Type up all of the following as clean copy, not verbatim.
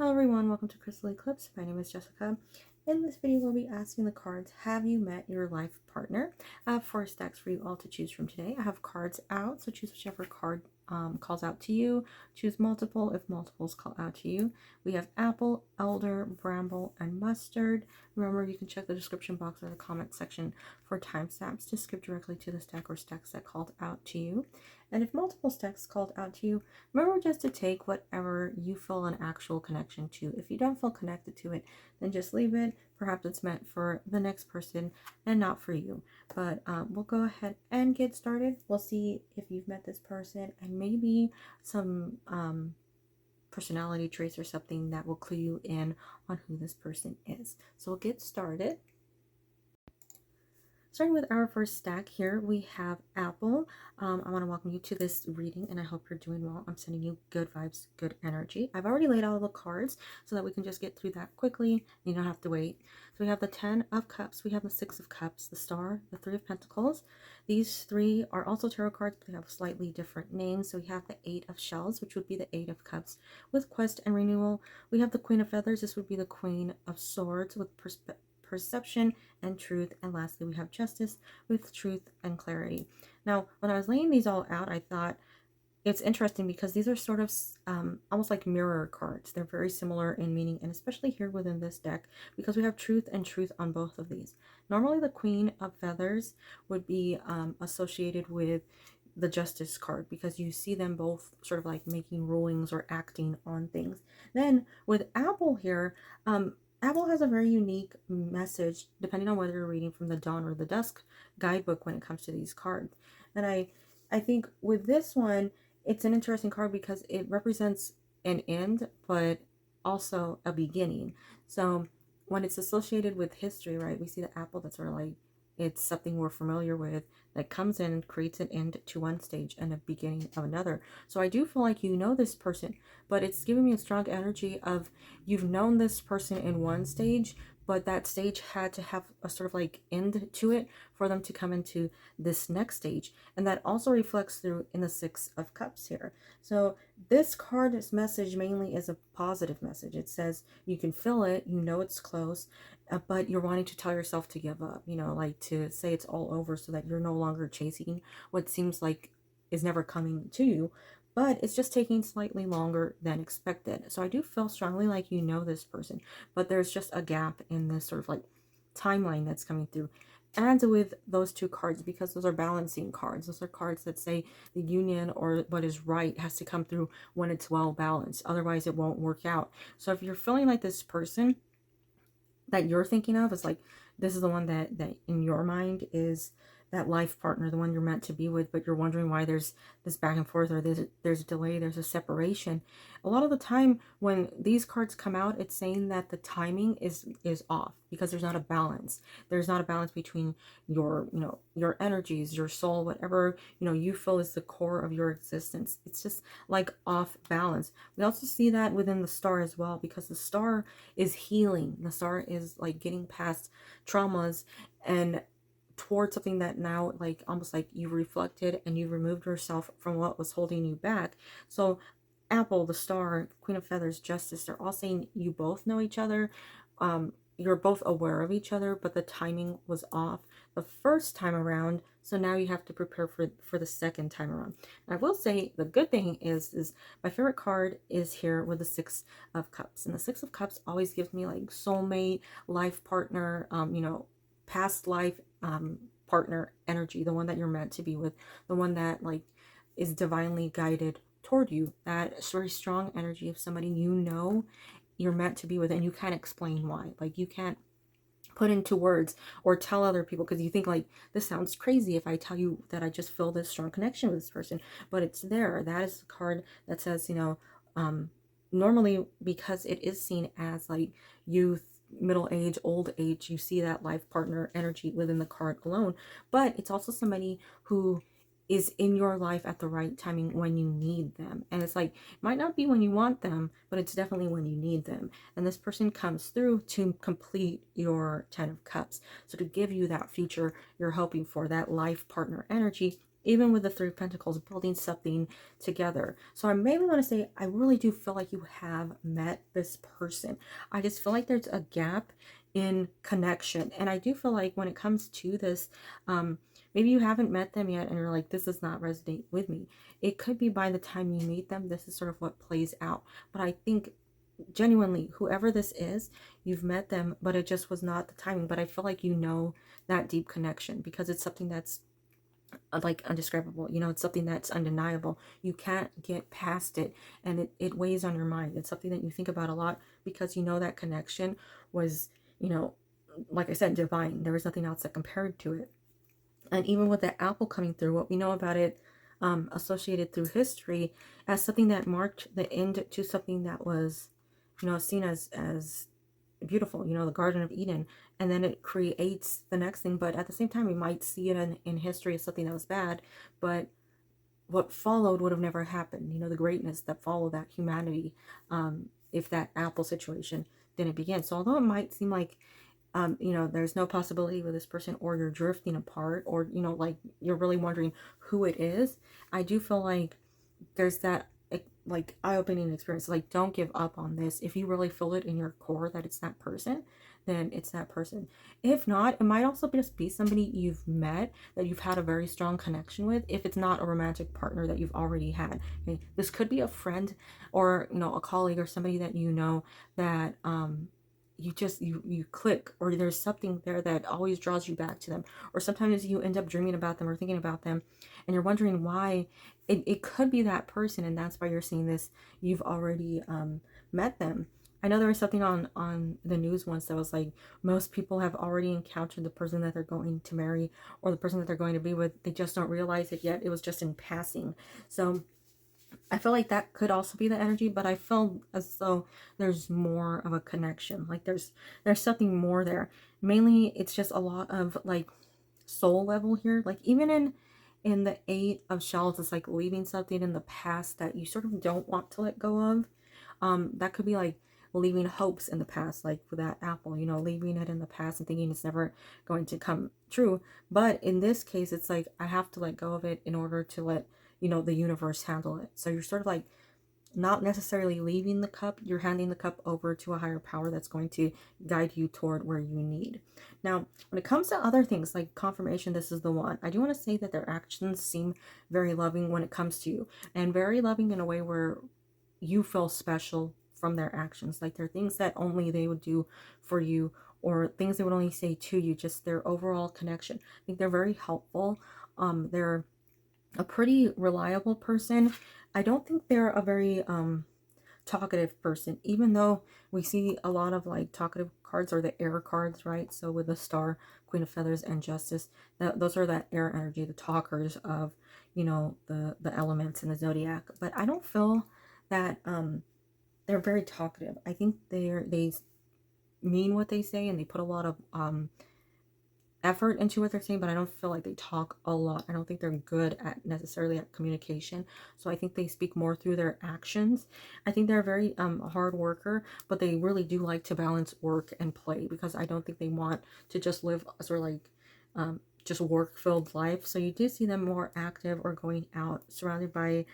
Hello everyone, welcome to Crystal Eclipse. My name is Jessica. In this video, we'll be asking the cards, have you met your life partner? I have 4 stacks for you all to choose from today. I have cards out, so choose whichever card calls out to you. Choose multiple if multiples call out to you. We have apple, elder, bramble, and mustard. Remember, you can check the description box or the comment section for timestamps to skip directly to the stack or stacks that called out to you. And if multiple stacks called out to you, remember just to take whatever you feel an actual connection to. If you don't feel connected to it, then just leave it. Perhaps it's meant for the next person and not for you. But we'll go ahead and get started. We'll see if you've met this person and maybe some personality traits or something that will clue you in on who this person is. So we'll get started. Starting with our first stack here, we have Apple. I want to welcome you to this reading, and I hope you're doing well. I'm sending you good vibes, good energy. I've already laid out all the cards so that we can just get through that quickly. You don't have to wait. So we have the 10 of Cups, we have the 6 of Cups, the Star, the 3 of Pentacles. These 3 are also tarot cards, but they have slightly different names. So we have the 8 of Shells, which would be the 8 of Cups with Quest and Renewal. We have the Queen of Feathers. This would be the Queen of Swords with perception and truth. And lastly, we have Justice with truth and clarity. Now, when I was laying these all out, I thought it's interesting because these are sort of almost like mirror cards. They're very similar in meaning, and especially here within this deck, because we have truth and truth on both of these. Normally, the Queen of Feathers would be associated with the Justice card because you see them both sort of like making rulings or acting on things. Then with Apple here, Apple has a very unique message depending on whether you're reading from the Dawn or the Dusk guidebook when it comes to these cards. And I think with this one, it's an interesting card because it represents an end, but also a beginning. So when it's associated with history, right, we see the apple that's sort of like, it's something we're familiar with that comes in and creates an end to one stage and a beginning of another. So I do feel like you know this person, but it's giving me a strong energy of you've known this person in one stage, but that stage had to have a sort of like end to it for them to come into this next stage. And that also reflects through in the 6 of Cups here. So this card's message mainly is a positive message. It says you can feel it, you know it's close, but you're wanting to tell yourself to give up, you know, like to say it's all over so that you're no longer chasing what seems like is never coming to you, but it's just taking slightly longer than expected. So I do feel strongly like you know this person, but there's just a gap in this sort of like timeline that's coming through. And with those 2 cards, because those are balancing cards, those are cards that say the union or what is right has to come through when it's well balanced, otherwise it won't work out. So if you're feeling like this person that you're thinking of is like, this is the one that in your mind is that life partner, the one you're meant to be with, but you're wondering why there's this back and forth, or there's a delay, there's a separation. A lot of the time when these cards come out, it's saying that the timing is off because there's not a balance. There's not a balance between your, you know, your energies, your soul, whatever, you know, you feel is the core of your existence. It's just like off balance. We also see that within the Star as well, because the Star is healing. The Star is like getting past traumas and towards something that now, like almost like you reflected and you removed yourself from what was holding you back. So Apple, the Star, Queen of Feathers, Justice, they're all saying you both know each other. You're both aware of each other, but the timing was off the first time around. So now you have to prepare for the second time around. And I will say the good thing is my favorite card is here with the 6 of Cups. And the 6 of Cups always gives me like soulmate, life partner, you know, past life partner energy, the one that you're meant to be with, the one that like is divinely guided toward you, that very strong energy of somebody you know you're meant to be with, and you can't explain why. Like you can't put into words or tell other people because you think like, this sounds crazy if I tell you that I just feel this strong connection with this person, but it's there. That is the card that says, you know, normally because it is seen as like youth, middle age, old age, you see that life partner energy within the card alone, but it's also somebody who is in your life at the right timing when you need them. And it's like, it might not be when you want them, but it's definitely when you need them. And this person comes through to complete your 10 of Cups. So to give you that future you're hoping for, that life partner energy even with the Three of Pentacles, building something together. So I maybe want to say, I really do feel like you have met this person. I just feel like there's a gap in connection. And I do feel like when it comes to this, maybe you haven't met them yet and you're like, this does not resonate with me. It could be by the time you meet them, this is sort of what plays out. But I think genuinely, whoever this is, you've met them, but it just was not the timing. But I feel like you know that deep connection because it's something that's like undescribable, you know, it's something that's undeniable. You can't get past it, and it weighs on your mind. It's something that you think about a lot because you know that connection was, you know, like I said, divine. There was nothing else that compared to it. And even with the apple coming through, what we know about it, associated through history as something that marked the end to something that was, you know, seen as beautiful, you know, the Garden of Eden, and then it creates the next thing. But at the same time, we might see it in history as something that was bad, but what followed would have never happened. You know, the greatness that followed that humanity, if that apple situation didn't begin. So although it might seem like, you know, there's no possibility with this person, or you're drifting apart, or, you know, like you're really wondering who it is, I do feel like there's that like eye-opening experience. Like, don't give up on this. If you really feel it in your core that it's that person, then it's that person. If not, it might also just be somebody you've met that you've had a very strong connection with, if it's not a romantic partner that you've already had. Okay? This could be a friend, or, you know, a colleague, or somebody that you know that you just you click, or there's something there that always draws you back to them. Or sometimes you end up dreaming about them or thinking about them, and you're wondering why. It could be that person, and that's why you're seeing this. You've already met them. I know there was something on the news once that was like, most people have already encountered the person that they're going to marry, or the person that they're going to be with. They just don't realize it yet. It was just in passing. So I feel like that could also be the energy, but I feel as though there's more of a connection. Like there's something more there. Mainly, it's just a lot of like soul level here. Like even in the Eight of Shells, it's like leaving something in the past that you sort of don't want to let go of. That could be like leaving hopes in the past, like with that apple, you know, leaving it in the past and thinking it's never going to come true. But in this case, it's like I have to let go of it in order to let, you know, the universe handle it. So you're sort of like not necessarily leaving the cup, you're handing the cup over to a higher power that's going to guide you toward where you need. Now, when it comes to other things like confirmation, this is the one. I do want to say that their actions seem very loving when it comes to you, and very loving in a way where you feel special from their actions. Like they're things that only they would do for you, or things they would only say to you, just their overall connection. I think they're very helpful. They're a pretty reliable person. I don't think they're a very talkative person, even though we see a lot of like talkative cards, or the air cards, right? So with the Star, Queen of Feathers, and Justice, those are that air energy, the talkers of, you know, the elements in the zodiac. But I don't feel that they're very talkative. I think they mean what they say, and they put a lot of effort into what they're saying, but I don't feel like they talk a lot. I don't think they're good at necessarily at communication. So I think they speak more through their actions. I think they're a very hard worker, but they really do like to balance work and play, because I don't think they want to just live a sort of like just work filled life. So you do see them more active or going out surrounded by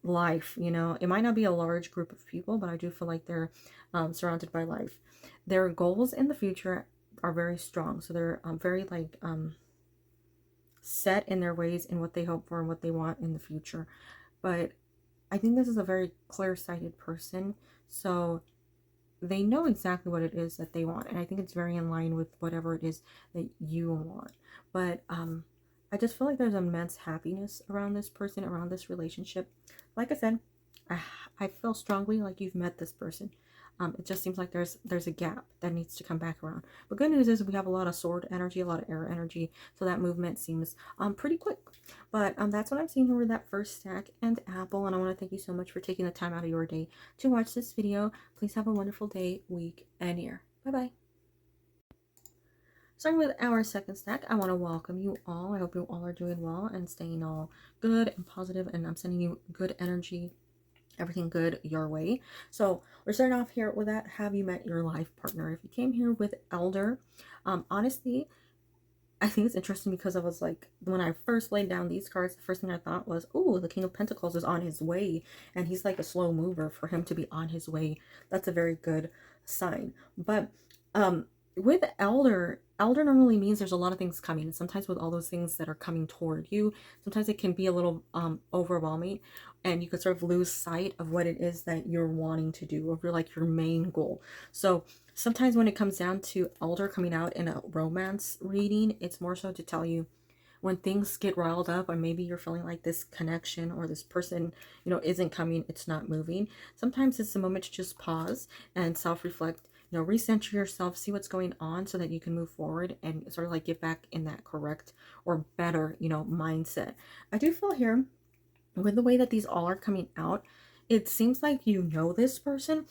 life. You know, it might not be a large group of people, but I do feel like they're surrounded by life. Their goals in the future are very strong, so they're very like set in their ways and what they hope for and what they want in the future. But I think this is a very clear-sighted person, so they know exactly what it is that they want, and I think it's very in line with whatever it is that you want. But I just feel like there's immense happiness around this person, around this relationship. Like I said, I feel strongly like you've met this person. It just seems like there's a gap that needs to come back around. But good news is we have a lot of sword energy, a lot of air energy, so that movement seems pretty quick. But that's what I'm seeing here with that first stack and apple. And I want to thank you so much for taking the time out of your day to watch this video. Please have a wonderful day, week, and year. Bye bye. Starting with our second stack, I want to welcome you all. I hope you all are doing well and staying all good and positive, and I'm sending you good energy, everything good your way. So we're starting off here with that. Have you met your life partner? If you came here with elder, honestly, I think it's interesting because I was like, when I first laid down these cards, the first thing I thought was, oh, the King of Pentacles is on his way, and he's like a slow mover. For him to be on his way, that's a very good sign. But with elder normally means there's a lot of things coming, and sometimes with all those things that are coming toward you, sometimes it can be a little overwhelming, and you could sort of lose sight of what it is that you're wanting to do, or like your main goal. So sometimes when it comes down to elder coming out in a romance reading, it's more so to tell you when things get riled up, or maybe you're feeling like this connection or this person, isn't coming, it's not moving. Sometimes it's a moment to just pause and self-reflect, recenter yourself, see what's going on so that you can move forward and sort of like get back in that correct or better, mindset. I do feel here with the way that these all are coming out, it seems like this person.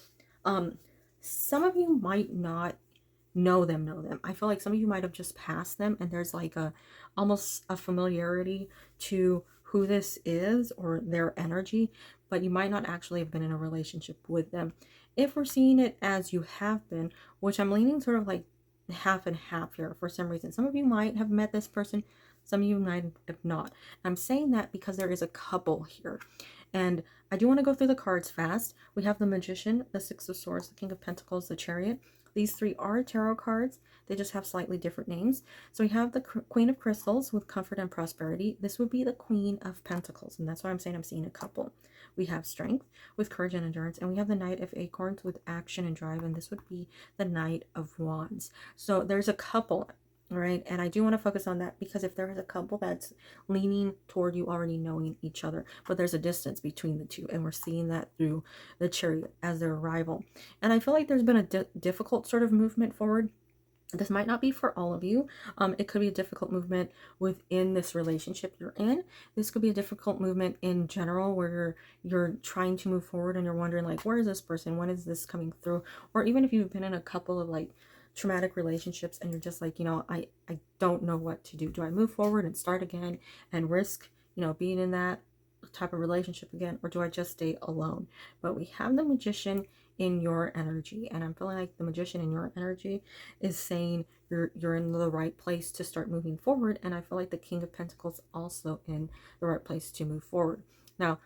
Some of you might not know them. I feel like some of you might have just passed them, and there's like almost a familiarity to who this is or their energy, but you might not actually have been in a relationship with them. If we're seeing it as you have been, which I'm leaning sort of like half and half here for some reason. Some of you might have met this person, some of you might have not. I'm saying that because there is a couple here. And I do want to go through the cards fast. We have the Magician, the Six of Swords, the King of Pentacles, the Chariot. These three are tarot cards. They just have slightly different names. So we have the Queen of Crystals with comfort and prosperity. This would be the Queen of Pentacles, and that's why I'm saying I'm seeing a couple. We have Strength with courage and endurance, and we have the Knight of Acorns with action and drive, and this would be the Knight of Wands. So there's a couple. All right, and I do want to focus on that because if there is a couple that's leaning toward you already knowing each other, but there's a distance between the two, and we're seeing that through the Chariot as their arrival. And I feel like there's been a difficult sort of movement forward. This might not be for all of you. It could be a difficult movement within this relationship you're in. This could be a difficult movement in general where you're trying to move forward and you're wondering like, where is this person? When is this coming through? Or even if you've been in a couple of like traumatic relationships and you're just like, I don't know what to do. Do I move forward and start again and risk, being in that type of relationship again, or do I just stay alone? But we have the Magician in your energy, and I'm feeling like the Magician in your energy is saying you're in the right place to start moving forward, and I feel like the King of Pentacles also in the right place to move forward. Now,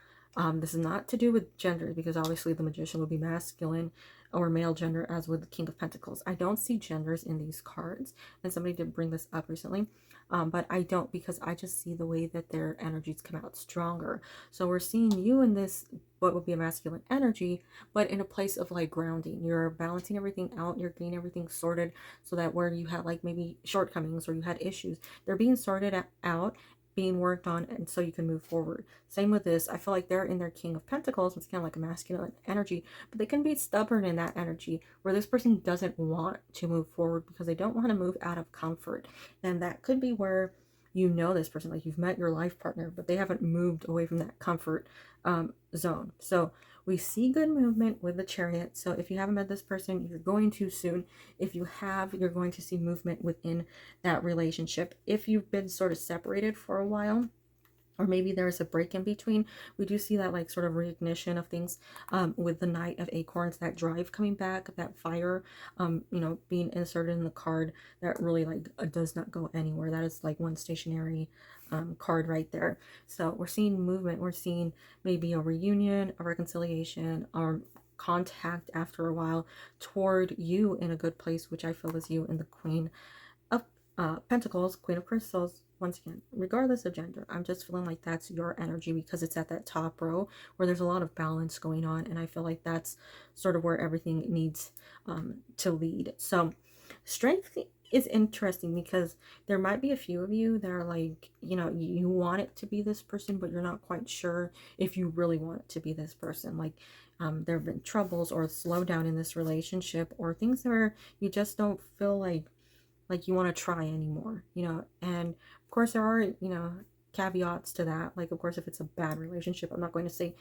this is not to do with gender, because obviously the Magician would be masculine or male gender, as with the King of Pentacles. I don't see genders in these cards, and somebody did bring this up recently, but I don't, because I just see the way that their energies come out stronger. So we're seeing you in this, what would be a masculine energy, but in a place of like grounding. You're balancing everything out, you're getting everything sorted, so that where you had like maybe shortcomings or you had issues, they're being sorted out, being worked on, and so you can move forward. Same with this. I feel like they're in their King of Pentacles. It's kind of like a masculine energy, but they can be stubborn in that energy where this person doesn't want to move forward because they don't want to move out of comfort. And that could be where this person, like you've met your life partner, but they haven't moved away from that comfort zone. So we see good movement with the Chariot. So if you haven't met this person, you're going to soon. If you have, you're going to see movement within that relationship. If you've been sort of separated for a while, or maybe there's a break in between, we do see that like sort of reignition of things with the Knight of Acorns, that drive coming back, that fire being inserted in the card that really like does not go anywhere. That is like one stationary card right there. So we're seeing movement, we're seeing maybe a reunion, a reconciliation, or contact after a while toward you in a good place, which I feel is you in the Queen of Pentacles, Queen of Crystals. Once again, regardless of gender, I'm just feeling like that's your energy because it's at that top row where there's a lot of balance going on, and I feel like that's sort of where everything needs to lead. So Strength is interesting because there might be a few of you that are like, you want it to be this person, but you're not quite sure if you really want it to be this person. Like there have been troubles or slowdown in this relationship, or things where you just don't feel like you want to try anymore, and of course there are, caveats to that. Like, of course, if it's a bad relationship, I'm not going to say,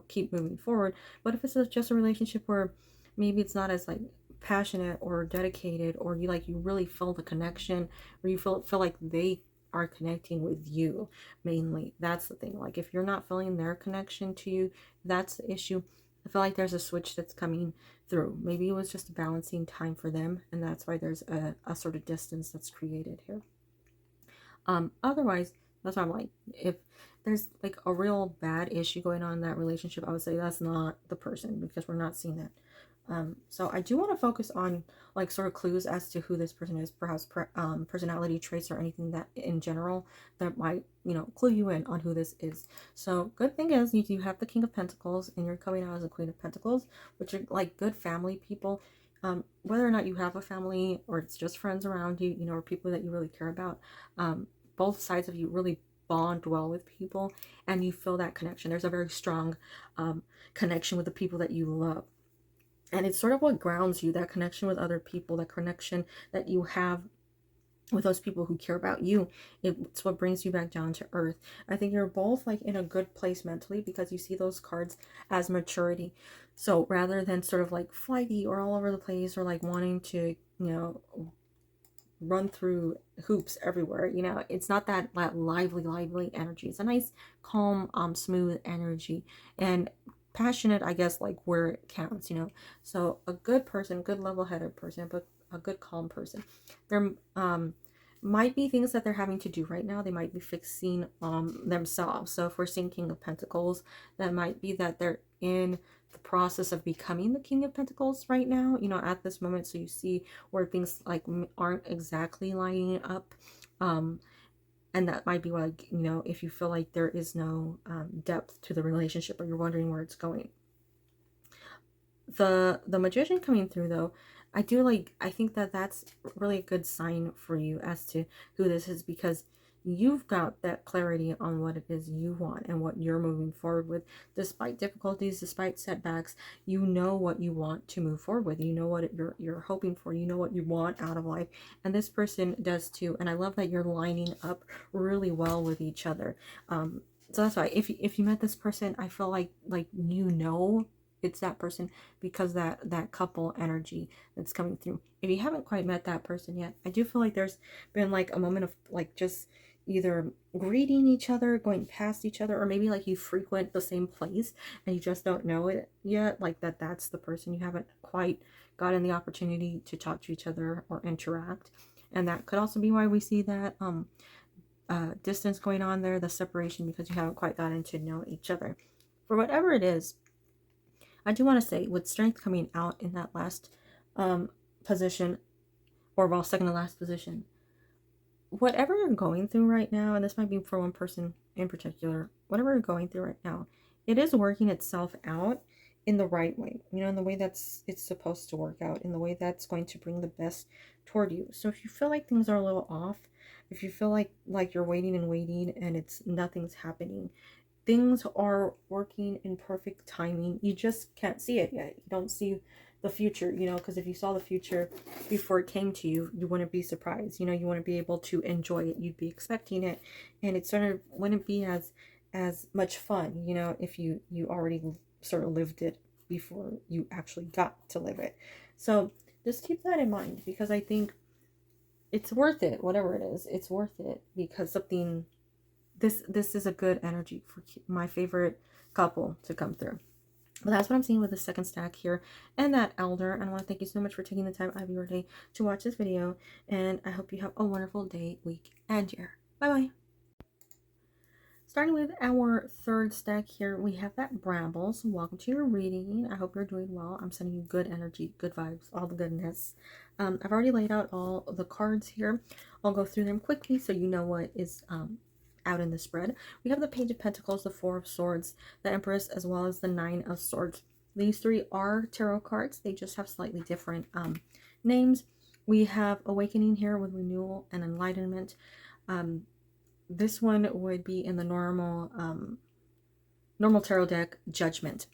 keep moving forward. But if it's just a relationship where maybe it's not as like passionate or dedicated, or you really feel the connection, or you feel like they are connecting with you mainly, that's the thing. Like if you're not feeling their connection to you, that's the issue. I feel like there's a switch that's coming through. Maybe it was just a balancing time for them, and that's why there's a sort of distance that's created here. Otherwise, that's why I'm like, if there's like a real bad issue going on in that relationship, I would say that's not the person, because we're not seeing that. So I do want to focus on like sort of clues as to who this person is, perhaps personality traits or anything that in general that might, clue you in on who this is. So good thing is you do have the King of Pentacles and you're coming out as a Queen of Pentacles, which are like good family people. Whether or not you have a family or it's just friends around you, or people that you really care about, both sides of you really bond well with people and you feel that connection. There's a very strong connection with the people that you love. And it's sort of what grounds you, that connection with other people, that connection that you have with those people who care about you. It's what brings you back down to earth. I think you're both like in a good place mentally, because you see those cards as maturity. So rather than sort of like flighty or all over the place, or like wanting to, run through hoops everywhere, it's not that lively energy. It's a nice, calm, smooth energy. And passionate, I guess, like where it counts, so a good person, good level-headed person, but a good calm person. There might be things that they're having to do right now. They might be fixing themselves. So if we're seeing King of Pentacles, that might be that they're in the process of becoming the King of Pentacles right now, at this moment. So you see where things like aren't exactly lining up, and that might be like, if you feel like there is no depth to the relationship, or you're wondering where it's going. The Magician coming through, though, I think that that's really a good sign for you as to who this is, because you've got that clarity on what it is you want and what you're moving forward with. Despite difficulties, despite setbacks, you know what you want to move forward with. You know what you're hoping for. You know what you want out of life. And this person does too. And I love that you're lining up really well with each other. So that's why if you met this person, I feel like it's that person, because that couple energy that's coming through. If you haven't quite met that person yet, I do feel like there's been like a moment of like just either greeting each other, going past each other, or maybe like you frequent the same place and you just don't know it yet, like that's the person. You haven't quite gotten the opportunity to talk to each other or interact. And that could also be why we see that distance going on there, the separation, because you haven't quite gotten to know each other. For whatever it is, I do want to say, with strength coming out in that last position, or well, second to last position, whatever you're going through right now, and this might be for one person in particular, whatever you're going through right now, it is working itself out in the right way, in the way it's supposed to work out, in the way that's going to bring the best toward you. So if you feel like things are a little off, if you feel like you're waiting and nothing's happening, things are working in perfect timing. You just can't see it yet. You don't see the future, because if you saw the future before it came to you, you wouldn't be surprised. You wouldn't be able to enjoy it. You'd be expecting it, and it sort of wouldn't be as much fun, if you already sort of lived it before you actually got to live it. So just keep that in mind, because I think it's worth it. Whatever it is, it's worth it, because something. This is a good energy for my favorite couple to come through. But that's what I'm seeing with the second stack here and that elder. And I want to thank you so much for taking the time out of your day to watch this video. And I hope you have a wonderful day, week, and year. Bye-bye. Starting with our third stack here, we have that Bramble. So welcome to your reading. I hope you're doing well. I'm sending you good energy, good vibes, all the goodness. I've already laid out all the cards here. I'll go through them quickly so you know what is out in the spread. We have the Page of Pentacles, the Four of Swords, the Empress, as well as the Nine of Swords. These three are tarot cards. They just have slightly different names. We have Awakening here with Renewal and Enlightenment. This one would be in the normal tarot deck, Judgment.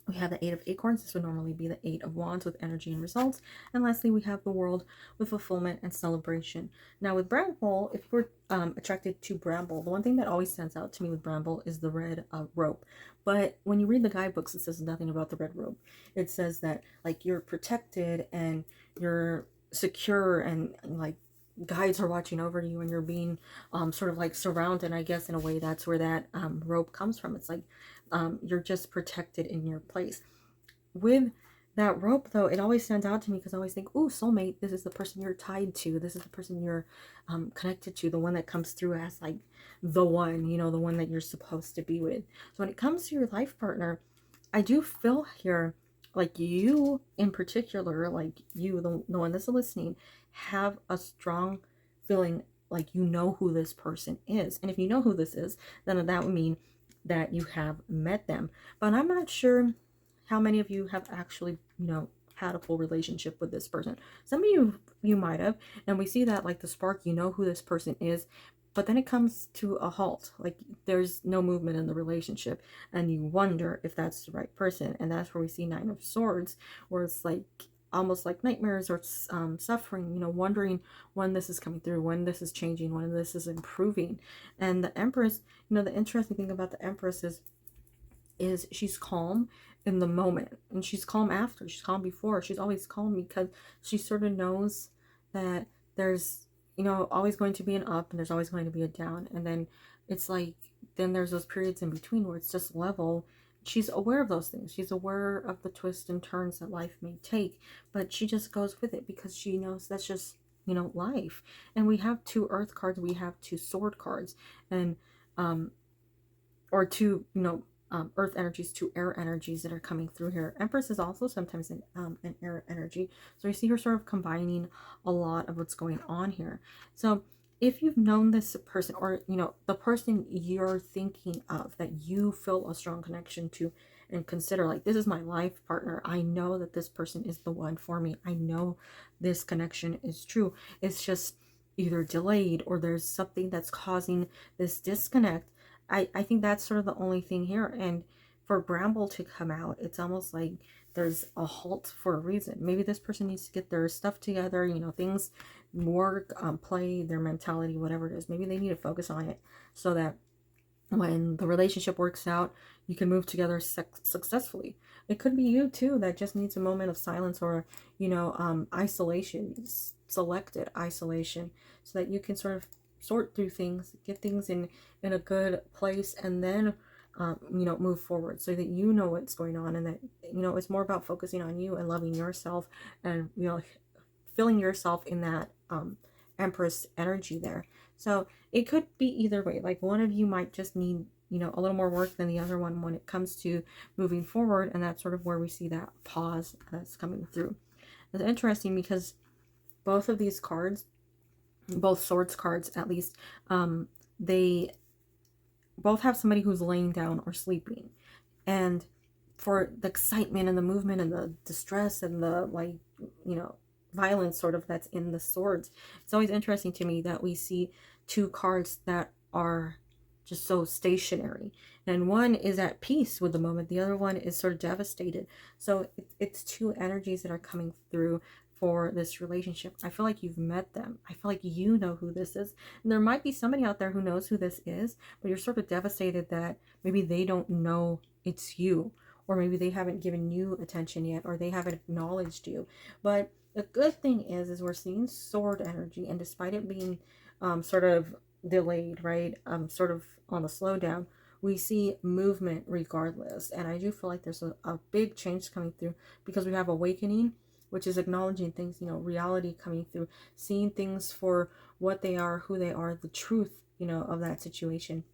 We have the Eight of Acorns. This would normally be the Eight of Wands with energy and results. And lastly, we have the World with fulfillment and celebration. Now with Bramble, if you're attracted to Bramble, the one thing that always stands out to me with Bramble is the red rope. But when you read the guidebooks, it says nothing about the red rope. It says that like you're protected and you're secure, and like guides are watching over you, and you're being sort of like surrounded. I guess in a way that's where that rope comes from. It's like you're just protected in your place. With that rope, though, it always stands out to me because I always think, oh, soulmate, this is the person you're tied to. This is the person you're connected to, the one that comes through as like the one, you know, the one that you're supposed to be with. So when it comes to your life partner, I do feel here like you in particular, like you, the one that's listening, have a strong feeling like you know who this person is. And if you know who this is, then that would mean that you have met them. But I'm not sure how many of you have actually, you know, had a full relationship with this person. Some of you might have, and we see that like the spark, you know who this person is, but then it comes to a halt. Like there's no movement in the relationship, and you wonder if that's the right person. And that's where we see Nine of Swords, where it's like almost like nightmares or suffering, you know, wondering when this is coming through, when this is changing, when this is improving. And the Empress, you know, the interesting thing about the Empress is she's calm in the moment, and she's calm after, she's calm before, she's always calm because she sort of knows that there's, you know, always going to be an up and there's always going to be a down, and then it's like then there's those periods in between where it's just level. She's aware of those things, she's aware of the twists and turns that life may take, but she just goes with it because she knows that's just, you know, life. And we have two earth cards, we have two sword cards, and or two, you know, earth energies to air energies that are coming through here. Empress is also sometimes an air energy. So you see her sort of combining a lot of what's going on here. So if you've known this person, or, you know, the person you're thinking of that you feel a strong connection to and consider like, this is my life partner, I know that this person is the one for me, I know this connection is true, it's just either delayed or there's something that's causing this disconnect. I think that's sort of the only thing here. And for Bramble to come out, it's almost like there's a halt for a reason. Maybe this person needs to get their stuff together, you know, things, work, play, their mentality, whatever it is. Maybe they need to focus on it so that when the relationship works out, you can move together successfully. It could be you too that just needs a moment of silence, or, you know, isolation, selected isolation, so that you can sort of sort through things, get things in a good place, and then you know, move forward so that you know what's going on, and that, you know, it's more about focusing on you and loving yourself, and, you know, filling yourself in that Empress energy there. So it could be either way. Like one of you might just need, you know, a little more work than the other one when it comes to moving forward, and that's sort of where we see that pause that's coming through. It's interesting because both of these cards, both swords cards at least, they both have somebody who's laying down or sleeping, and for the excitement and the movement and the distress and the, like, you know, violence sort of that's in the swords, it's always interesting to me that we see two cards that are just so stationary, and one is at peace with the moment, the other one is sort of devastated. So it's two energies that are coming through for this relationship. I feel like you've met them. I feel like you know who this is. And there might be somebody out there who knows who this is, but you're sort of devastated that maybe they don't know it's you, or maybe they haven't given you attention yet, or they haven't acknowledged you. But the good thing is we're seeing sword energy, and despite it being sort of delayed, right, sort of on the slowdown, we see movement regardless. And I do feel like there's a big change coming through, because we have awakening, which is acknowledging things, you know, reality coming through, seeing things for what they are, who they are, the truth, you know, of that situation.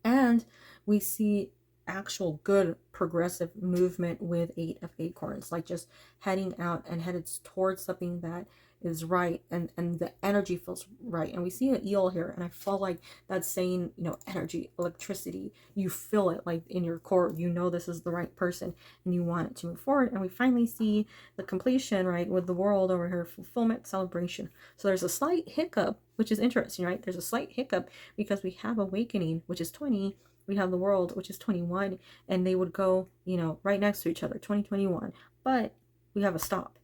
And we see actual good progressive movement with Eight of Acorns, like just heading out and headed towards something that is right, and the energy feels right. And we see an eel here, and I feel like that's saying, you know, energy, electricity, you feel it like in your core, you know this is the right person and you want it to move forward. And we finally see the completion, right, with the world over here, fulfillment, celebration. So there's a slight hiccup, which is interesting, right? There's a slight hiccup because we have awakening, which is 20, we have the world, which is 21, and they would go, you know, right next to each other, 2021. But we have a stop,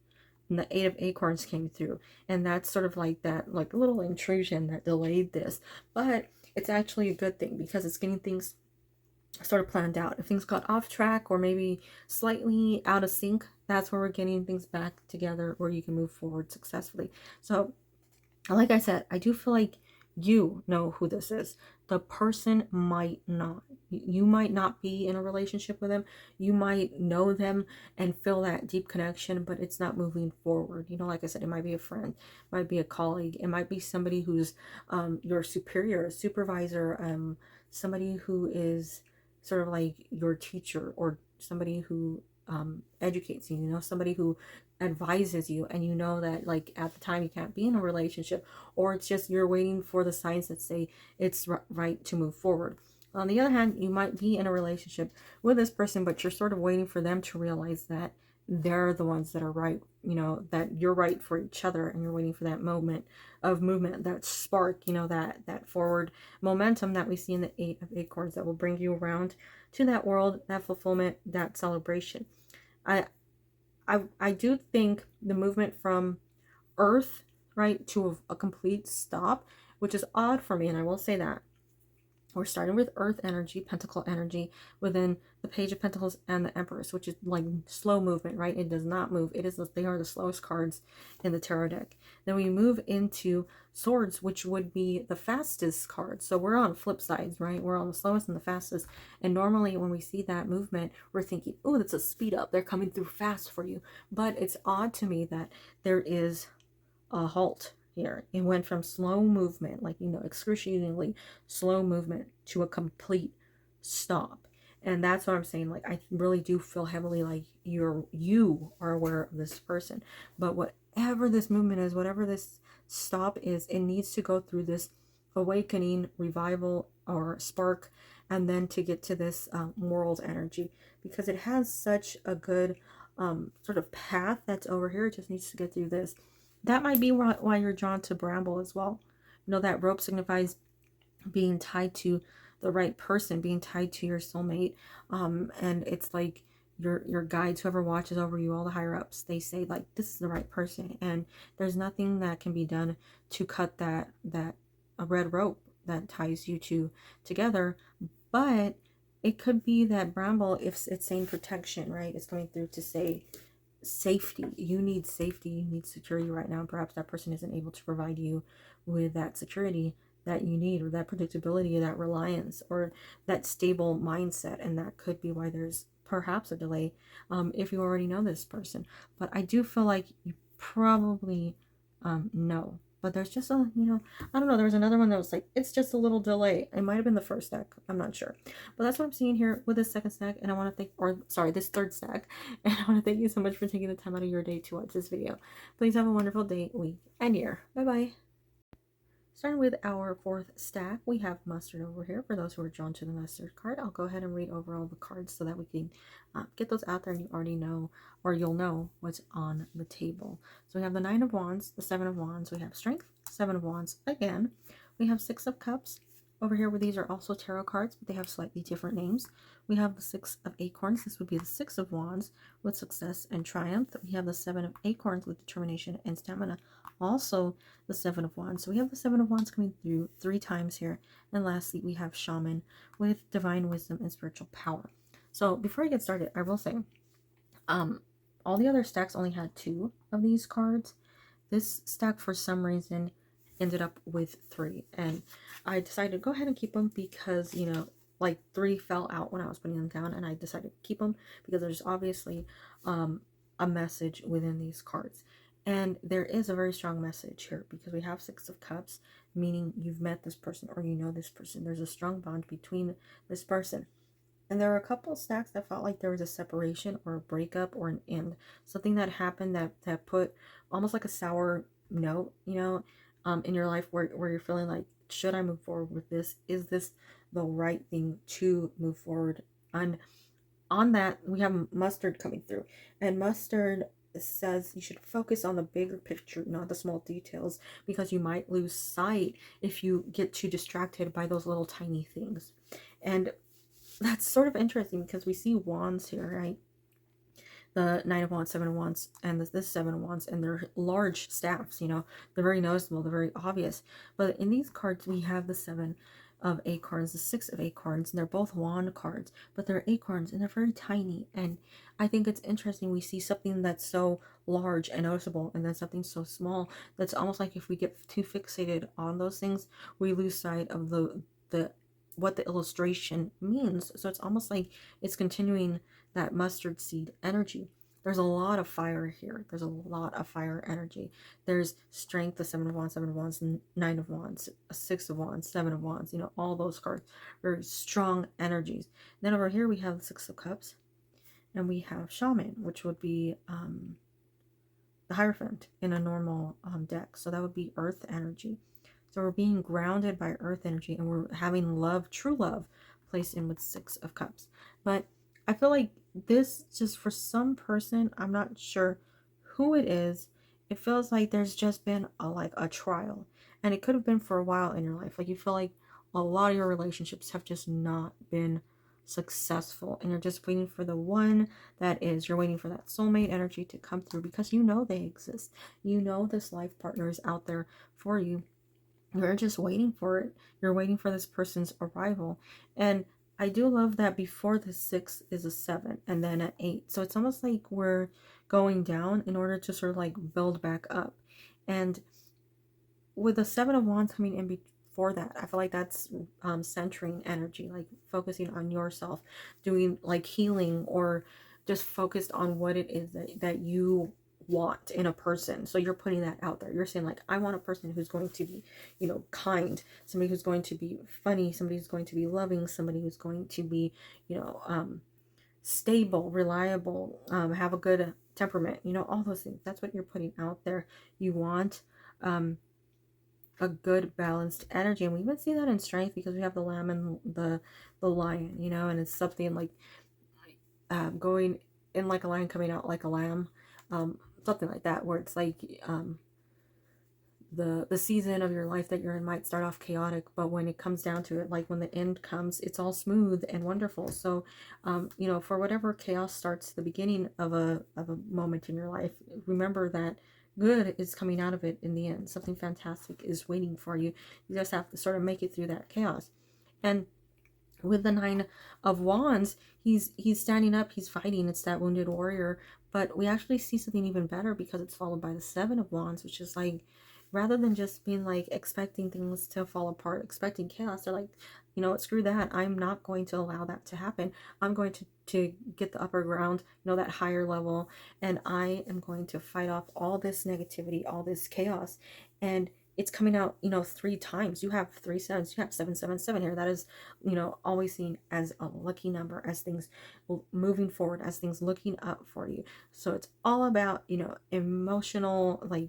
and the Eight of Acorns came through, and that's sort of like that, like a little intrusion that delayed this. But it's actually a good thing because it's getting things sort of planned out. If things got off track or maybe slightly out of sync, that's where we're getting things back together, where you can move forward successfully. So like I said, I do feel like you know who this is. the person might not. You might not be in a relationship with them. You might know them and feel that deep connection, but it's not moving forward. You know, like I said, it might be a friend, it might be a colleague, it might be somebody who's your superior, a supervisor, somebody who is sort of like your teacher, or somebody who educates you, you know, somebody who advises you, and you know that like at the time you can't be in a relationship, or it's just you're waiting for the signs that say it's right to move forward. On the other hand, you might be in a relationship with this person, but you're sort of waiting for them to realize that they're the ones that are right, you know, that you're right for each other, and you're waiting for that moment of movement, that spark, you know, that forward momentum that we see in the Eight of Acorns that will bring you around to that world, that fulfillment, that celebration. I do think the movement from Earth, right, to a complete stop, which is odd for me, and I will say that. We're starting with Earth energy, Pentacle energy, within the Page of Pentacles and the Empress, which is like slow movement, right? It does not move. They are the slowest cards in the tarot deck. Then we move into Swords, which would be the fastest card. So we're on flip sides, right? We're on the slowest and the fastest. And normally when we see that movement, we're thinking, oh, that's a speed up. They're coming through fast for you. But it's odd to me that there is a halt here. It went from slow movement, like, you know, excruciatingly slow movement, to a complete stop. And that's what I'm saying. Like, I really do feel heavily like you are aware of this person, but whatever this movement is, whatever this stop is, it needs to go through this awakening, revival, or spark, and then to get to this world energy, because it has such a good sort of path that's over here. It just needs to get through this. That might be why you're drawn to Bramble as well. You know, that rope signifies being tied to the right person, being tied to your soulmate. And it's like your guides, whoever watches over you, all the higher ups, they say like, this is the right person. And there's nothing that can be done to cut that a red rope that ties you two together. But it could be that Bramble, if it's saying protection, right, it's coming through to say safety. You need safety, you need security right now. Perhaps that person isn't able to provide you with that security that you need, or that predictability, or that reliance, or that stable mindset. And that could be why there's perhaps a delay, if you already know this person. But I do feel like you probably know. But there's just a, you know, I don't know, there was another one that was like, it's just a little delay. It might have been the first stack, I'm not sure. But that's what I'm seeing here with this second stack. And I want to thank, or sorry, this third stack. And I want to thank you so much for taking the time out of your day to watch this video. Please have a wonderful day, week, and year. Bye-bye. Starting with our fourth stack, we have Mustard over here. For those who are drawn to the Mustard card, I'll go ahead and read over all the cards so that we can get those out there and you already know, or you'll know what's on the table. So we have the Nine of Wands, the Seven of Wands, we have Strength, Seven of Wands again. We have Six of Cups. Over here, where these are also tarot cards, but they have slightly different names. We have the Six of Acorns. This would be the Six of Wands with success and triumph. We have the Seven of Acorns with determination and stamina. Also the Seven of Wands. So we have the Seven of Wands coming through 3 times here. And lastly, we have Shaman with divine wisdom and spiritual power. So before I get started, I will say, all the other stacks only had 2 of these cards. This stack, for some reason, ended up with 3, and I decided to go ahead and keep them because, you know, like 3 fell out when I was putting them down, and I decided to keep them because there's obviously a message within these cards. And there is a very strong message here because we have Six of Cups, meaning you've met this person or you know this person. There's a strong bond between this person. And there are a couple of stacks that felt like there was a separation or a breakup or an end. Something that happened that put almost like a sour note, you know, in your life where you're feeling like, should I move forward with this? Is this the right thing to move forward? And on that, we have Mustard coming through. And Mustard says you should focus on the bigger picture, not the small details, because you might lose sight if you get too distracted by those little tiny things. And that's sort of interesting because we see wands here, right? The Nine of Wands, Seven of Wands, and this Seven of Wands, and they're large staffs, you know, they're very noticeable, they're very obvious. But in these cards, we have the Seven of Acorns, the Six of Acorns, and they're both wand cards, but they're acorns and they're very tiny. And I think it's interesting, we see something that's so large and noticeable, and then something so small that's almost like if we get too fixated on those things, we lose sight of the what the illustration means. So it's almost like it's continuing that mustard seed energy. There's a lot of fire here. There's a lot of fire energy. There's strength, the Seven of Wands, Nine of Wands, Six of Wands, Seven of Wands, all those cards. Very strong energies. Then over here we have the Six of Cups, and we have Shaman, which would be the Hierophant in a normal deck. So that would be earth energy. So we're being grounded by earth energy, and we're having love, true love, placed in with Six of Cups. But I feel like this, just for some person, I'm not sure who it is, it feels like there's just been a trial, and it could have been for a while in your life. Like you feel like a lot of your relationships have just not been successful, and you're just waiting for the one that is. You're waiting for that soulmate energy to come through, because you know they exist. You know this life partner is out there for you. You're just waiting for it. You're waiting for this person's arrival. And I do love that before the 6 is a 7 and then an 8. So it's almost like we're going down in order to sort of like build back up. And with the 7 of Wands coming in before that, I feel like that's centering energy, like focusing on yourself, doing like healing, or just focused on what it is that you want in a person. So you're putting that out there. You're saying like, I want a person who's going to be, kind, somebody who's going to be funny, somebody who's going to be loving, somebody who's going to be, stable, reliable, have a good temperament, all those things. That's what you're putting out there. You want a good balanced energy, and we even see that in strength, because we have the lamb and the lion, and it's something like going in like a lion, coming out like a lamb, something like that, where it's like the season of your life that you're in might start off chaotic, but when it comes down to it, like when the end comes, it's all smooth and wonderful. So for whatever chaos starts the beginning of a moment in your life, remember that good is coming out of it in the end. Something fantastic is waiting for you. You just have to sort of make it through that chaos. And with the Nine of Wands, he's standing up, he's fighting. It's that wounded warrior. But we actually see something even better, because it's followed by the Seven of Wands, which is like, rather than just being like expecting things to fall apart, expecting chaos, they're like, screw that. I'm not going to allow that to happen. I'm going to get the upper ground, that higher level, and I am going to fight off all this negativity, all this chaos. And it's coming out, 3 times. You have 3 sevens. You have 777 here. That is, always seen as a lucky number, as things moving forward, as things looking up for you. So it's all about, emotional, like,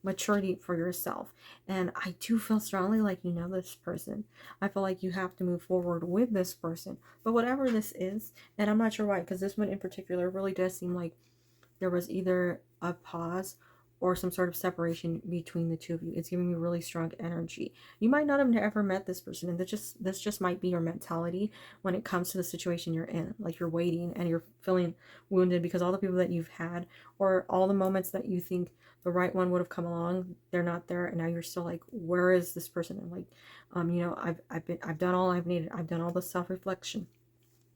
maturity for yourself. And I do feel strongly like this person. I feel like you have to move forward with this person. But whatever this is, and I'm not sure why, because this one in particular really does seem like there was either a pause or some sort of separation between the two of you. It's giving me really strong energy. You might not have ever met this person, and this just might be your mentality when it comes to the situation you're in. Like, you're waiting and you're feeling wounded because all the people that you've had, or all the moments that you think the right one would have come along, they're not there, and now you're still like, where is this person? And like, I've done all I've needed. I've done all the self-reflection.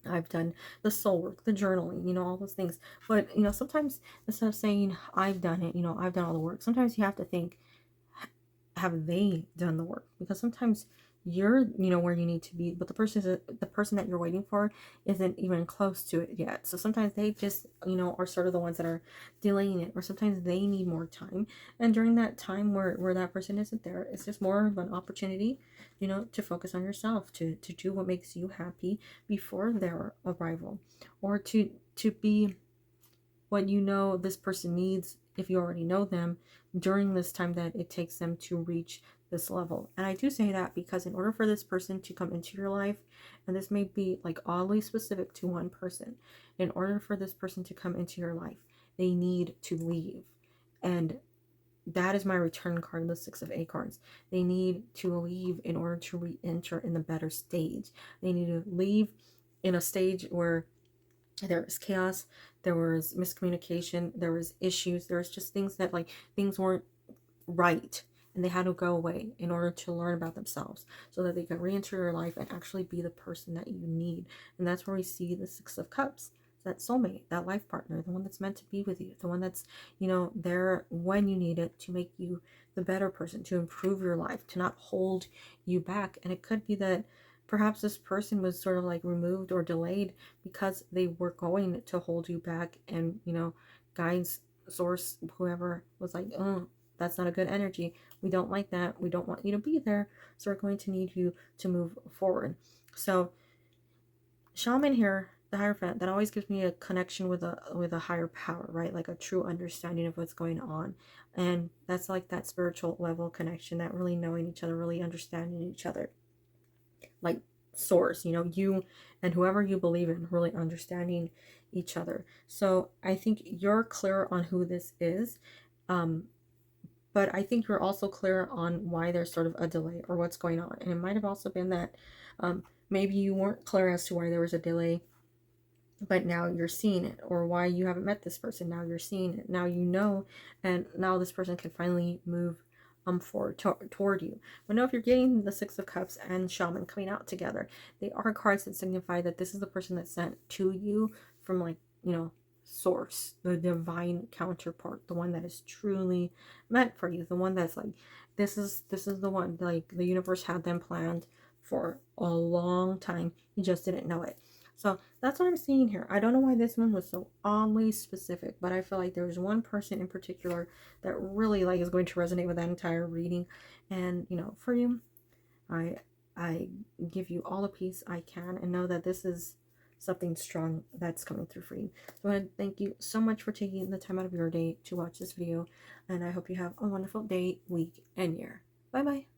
I've done the soul work, the journaling, all those things. But, sometimes instead of saying, I've done it, I've done all the work, sometimes you have to think, have they done the work? Because sometimes you're, where you need to be, but the person that you're waiting for isn't even close to it yet. So sometimes they just, are sort of the ones that are delaying it, or sometimes they need more time. And during that time where that person isn't there, it's just more of an opportunity, to focus on yourself, to do what makes you happy before their arrival, or to be what this person needs, if you already know them, during this time that it takes them to reach this level. And I do say that because in order for this person to come into your life, and this may be like oddly specific to one person, in order for this person to come into your life, they need to leave. And that is my return card, the Six of Acorns. They need to leave in order to re-enter in the better stage. They need to leave in a stage where there was chaos, there was miscommunication, there was issues, there was just things that, like, things weren't right, and they had to go away in order to learn about themselves, so that they could re-enter your life and actually be the person that you need. And that's where we see the Six of Cups, that soulmate, that life partner, the one that's meant to be with you, the one that's, there when you need it, to make you the better person, to improve your life, to not hold you back. And it could be that perhaps this person was sort of like removed or delayed because they were going to hold you back, and you know, guides, source, whoever was like, oh, that's not a good energy, we don't like that, we don't want you to be there, so we're going to need you to move forward. So shaman here, the Hierophant, that always gives me a connection with a higher power, right? Like a true understanding of what's going on. And that's like that spiritual level connection, that really knowing each other, really understanding each other, like source, you know, you and whoever you believe in, really understanding each other. So I think you're clear on who this is, but I think you're also clear on why there's sort of a delay or what's going on. And it might have also been that maybe you weren't clear as to why there was a delay, but now you're seeing it, or why you haven't met this person, now you're seeing it, now you know, and now this person can finally move forward toward you. But no, if you're getting the Six of Cups and Shaman coming out together, they are cards that signify that this is the person that's sent to you from, like, you know, source, the divine counterpart, the one that is truly meant for you, the one that's like, this is the one, like the universe had them planned for a long time, you just didn't know it. So that's what I'm seeing here. I don't know why this one was so oddly specific, but I feel like there was one person in particular that really like is going to resonate with that entire reading. And you know, for you, I give you all the peace I can, and know that this is something strong that's coming through for you. So I want to thank you so much for taking the time out of your day to watch this video, and I hope you have a wonderful day, week, and year. Bye bye.